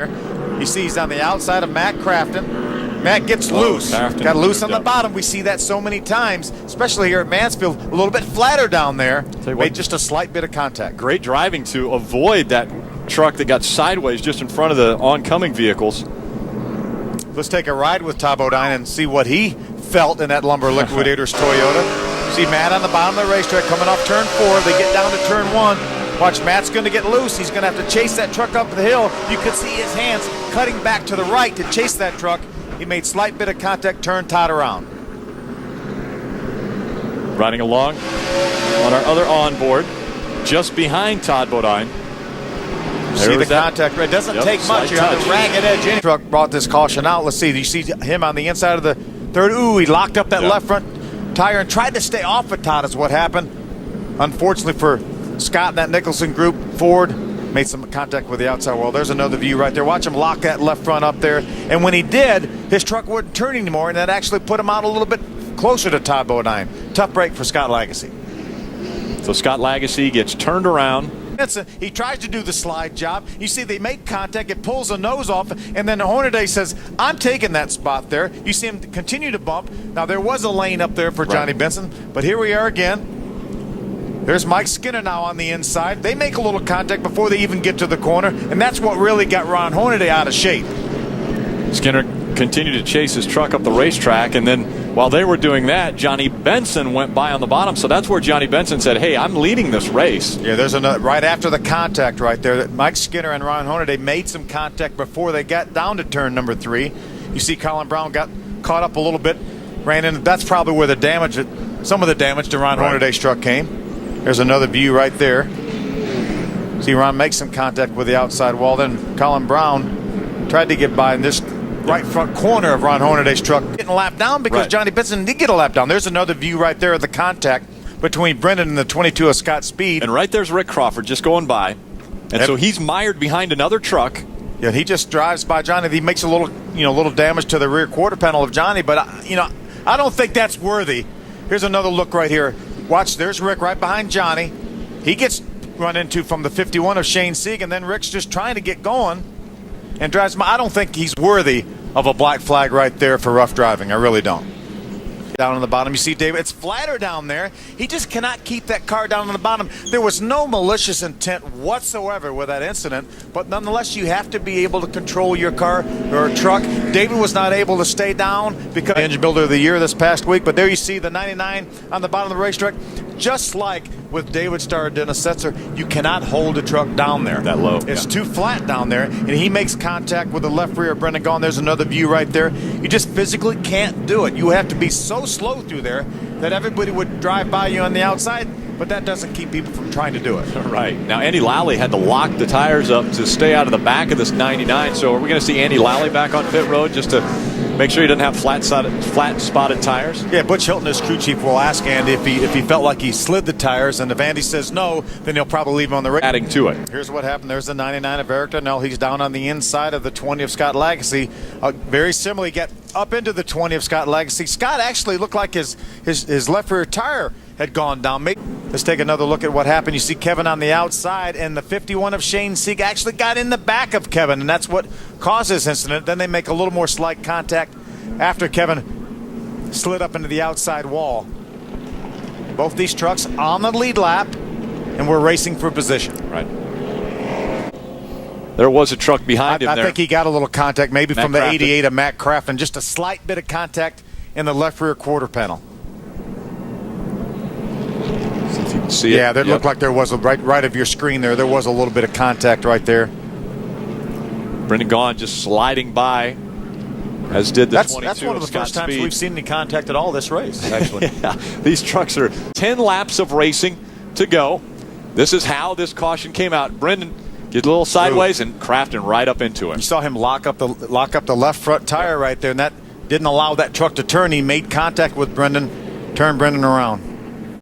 You see he's on the outside of Matt Crafton. Matt gets loose. Got loose on the bottom. We see that so many times, especially here at Mansfield. A little bit flatter down there. Made just a slight bit of contact. Great driving to avoid that truck that got sideways just in front of the oncoming vehicles. Let's take a ride with Todd Bodine and see what he felt in that Lumber Liquidators Toyota. See Matt on the bottom of the racetrack coming off turn 4. They get down to turn 1. Watch, Matt's going to get loose. He's going to have to chase that truck up the hill. You could see his hands cutting back to the right to chase that truck. He made slight bit of contact, turned Todd around. Riding along on our other onboard, just behind Todd Bodine. See the contact. It doesn't take much. You're on the ragged edge. Truck brought this caution out. Let's see. You see him on the inside of the third. Ooh, he locked up that left front tire and tried to stay off of Todd is what happened. Unfortunately for Scott and that Nicholson group, Ford made some contact with the outside wall. There's another view right there. Watch him lock that left front up there. And when he did, his truck wouldn't turn anymore, and that actually put him out a little bit closer to Todd Bodine. Tough break for Scott Lagasse. So Scott Lagasse gets turned around. He tries to do the slide job. You see they make contact. It pulls the nose off, and then Hornaday says, I'm taking that spot there. You see him continue to bump. Now, there was a lane up there for Johnny Benson, but here we are again. There's Mike Skinner now on the inside. They make a little contact before they even get to the corner, and that's what really got Ron Hornaday out of shape. Skinner continued to chase his truck up the racetrack, and then while they were doing that, Johnny Benson went by on the bottom. So that's where Johnny Benson said, hey, I'm leading this race. Yeah, there's another right after the contact right there. Mike Skinner and Ron Hornaday made some contact before they got down to turn number 3. You see Colin Brown got caught up a little bit, ran in. That's probably where the damage, some of the damage to Ron Hornaday's truck came. There's another view right there. See Ron makes some contact with the outside wall. Then Colin Brown tried to get by in this right front corner of Ron Hornaday's truck. Getting a lap down because Johnny Benson did get a lap down. There's another view right there of the contact between Brendan and the 22 of Scott Speed. And right there's Rick Crawford just going by. And so he's mired behind another truck. Yeah, he just drives by Johnny. He makes a little damage to the rear quarter panel of Johnny, but I don't think that's worthy. Here's another look right here. Watch, there's Rick right behind Johnny. He gets run into from the 51 of Shane Sieg, and then Rick's just trying to get going and drives by. I don't think he's worthy of a black flag right there for rough driving. I really don't. Down on the bottom, you see David. It's flatter down there. He just cannot keep that car down on the bottom. There was no malicious intent whatsoever with that incident, but nonetheless, you have to be able to control your car or truck. David was not able to stay down because Engine Builder of the Year this past week, but there you see the 99 on the bottom of the racetrack. Just like with David Starr and Dennis Setzer, you cannot hold a truck down there. That low. It's too flat down there, and he makes contact with the left rear of Brendan Gaughan. There's another view right there. You just physically can't do it. You have to be so slow through there that everybody would drive by you on the outside, but that doesn't keep people from trying to do it. Right. Now, Andy Lally had to lock the tires up to stay out of the back of this 99, so are we going to see Andy Lally back on pit road just to make sure he doesn't have flat-spotted tires? Yeah, Butch Hilton, his crew chief, will ask Andy if he felt like he slid the tires, and if Andy says no, then he'll probably leave him on the race. Adding to it. Here's what happened. There's the 99 of Eric Darnell. He's down on the inside of the 20 of Scott Lagasse. Very similarly, get up into the 20 of Scott Lagasse. Scott actually looked like his left rear tire had gone down. Let's take another look at what happened. You see Kevin on the outside, and the 51 of Shane Sieg actually got in the back of Kevin, and that's what caused this incident. Then they make a little more slight contact after Kevin slid up into the outside wall. Both these trucks on the lead lap, and we're racing for position. Right. There was a truck behind him there. I think he got a little contact, maybe from the 88 of Matt Crafton, just a slight bit of contact in the left rear quarter panel. See if you can see it. Yeah, that looked like there was right of your screen there. There was a little bit of contact right there. Brendan Gaughan just sliding by, as did the 22. That's one of the first times we've seen any contact at all this race, actually. Yeah, these trucks are 10 laps of racing to go. This is how this caution came out. Brendan get a little sideways and Crafton right up into it. You saw him lock up the left front tire right there, and that didn't allow that truck to turn. He made contact with Brendan, turned Brendan around.